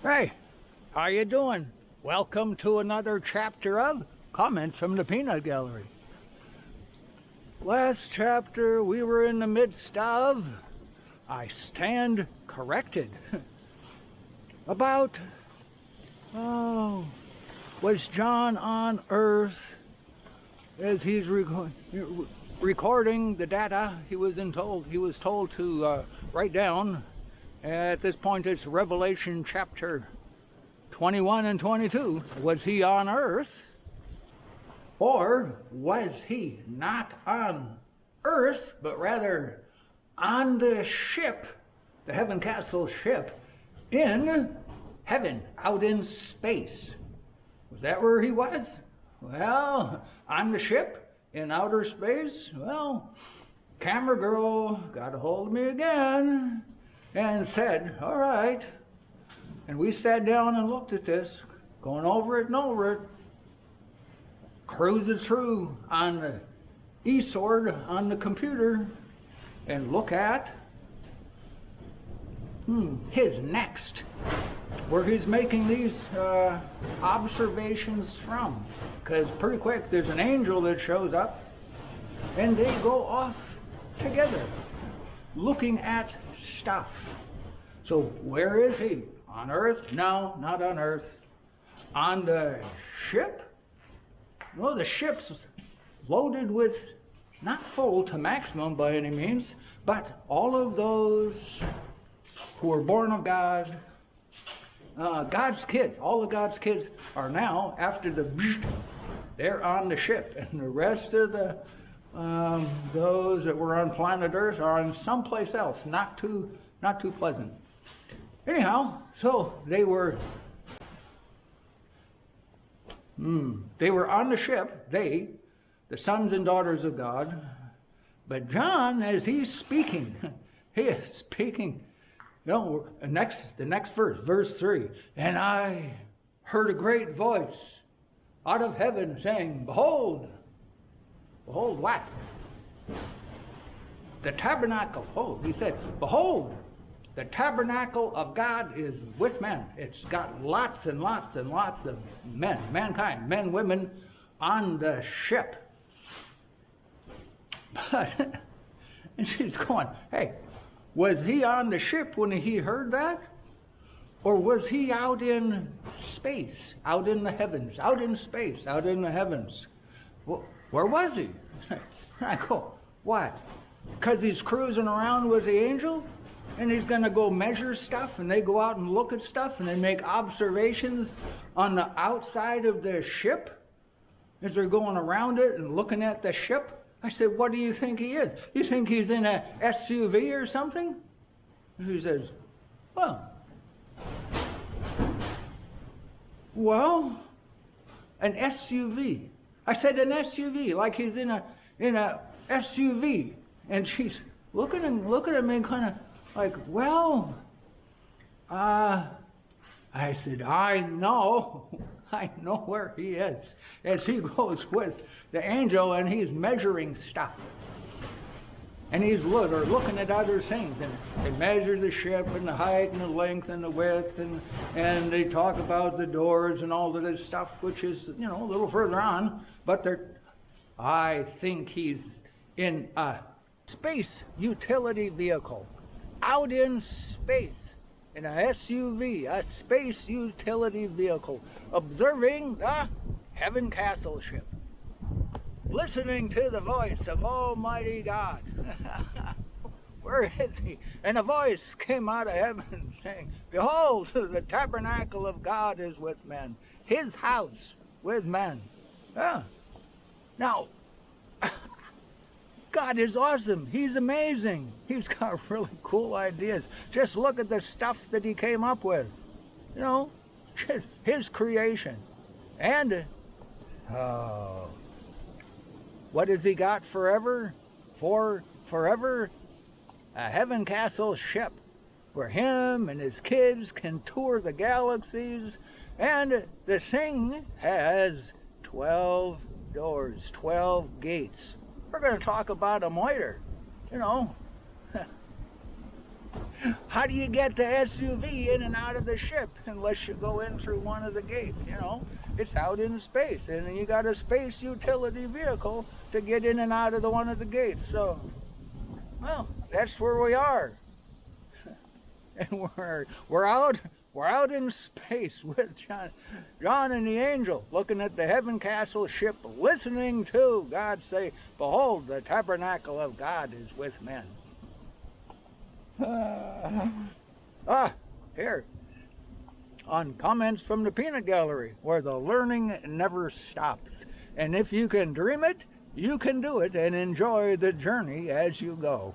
Hey, how you doing? Welcome to another chapter of Comments from the Peanut Gallery. Last chapter we were in the midst of I Stand Corrected. About, was John on Earth as he's recording the data he was told to write down. At this point, it's Revelation chapter 21 and 22. Was he on Earth? Or was he not on Earth, but rather on the ship, the Heaven Castle ship, in heaven, out in space? Was that where he was? Well, on the ship, in outer space, well, camera girl got a hold of me again and said, all right. And we sat down and looked at this, going over it and over it, cruising through on the eSword on the computer, and look at his next, where he's making these observations from. Because pretty quick, there's an angel that shows up, and they go off together, looking at stuff. So where is he? On Earth? No, not on Earth. On the ship? No, the ship's loaded with, not full to maximum by any means, but all of those who were born of God, God's kids. All of God's kids are now, after the they're on the ship, and the rest of the those that were on planet Earth are on someplace else, not too pleasant. Anyhow, so they were on the ship, the sons and daughters of God. But John, as he's speaking, he is speaking. No, the next verse, verse 3. And I heard a great voice out of heaven saying, Behold what? The tabernacle. Oh, he said, Behold, the tabernacle of God is with men. It's got lots and lots and lots of men, mankind, men, women on the ship. But, and she's going, hey, was he on the ship when he heard that? Or was he out in space, out in the heavens, out in space, out in the heavens? Well, where was he? I go, what? Because he's cruising around with the angel? And he's going to go measure stuff, and they go out and look at stuff, and they make observations on the outside of the ship as they're going around it and looking at the ship? I said, what do you think he is? You think he's in a SUV or something? And he says, well, an SUV. I said an SUV, like he's in a SUV. And she's looking at me kind of like, well, I said, I know where he is. As he goes with the angel and he's measuring stuff. And he's looking at other things. And they measure the ship and the height and the length and the width. And they talk about the doors and all of this stuff, which is, a little further on. But I think he's in a space utility vehicle. Out in space, in a SUV, a space utility vehicle, observing the Heaven Castle ship, listening to the voice of Almighty God. Where is he? And a voice came out of heaven saying, Behold, the tabernacle of God is with men, his house with men. Now, God is awesome. He's amazing. He's got really cool ideas. Just look at the stuff that he came up with. Just his creation. And, what has he got forever? Forever, a Heaven Castle ship where him and his kids can tour the galaxies. And the thing has 12 doors, 12 gates. We're going to talk about them later, How do you get the SUV in and out of the ship unless you go in through one of the gates? You know, it's out in space, and you got a space utility vehicle to get in and out of one of the gates. So, well, that's where we are, and we're out in space with John and the angel, looking at the heaven castle ship, listening to God say, "Behold, the tabernacle of God is with men." Here, on comments from the peanut gallery, where the learning never stops. And if you can dream it, you can do it and enjoy the journey as you go.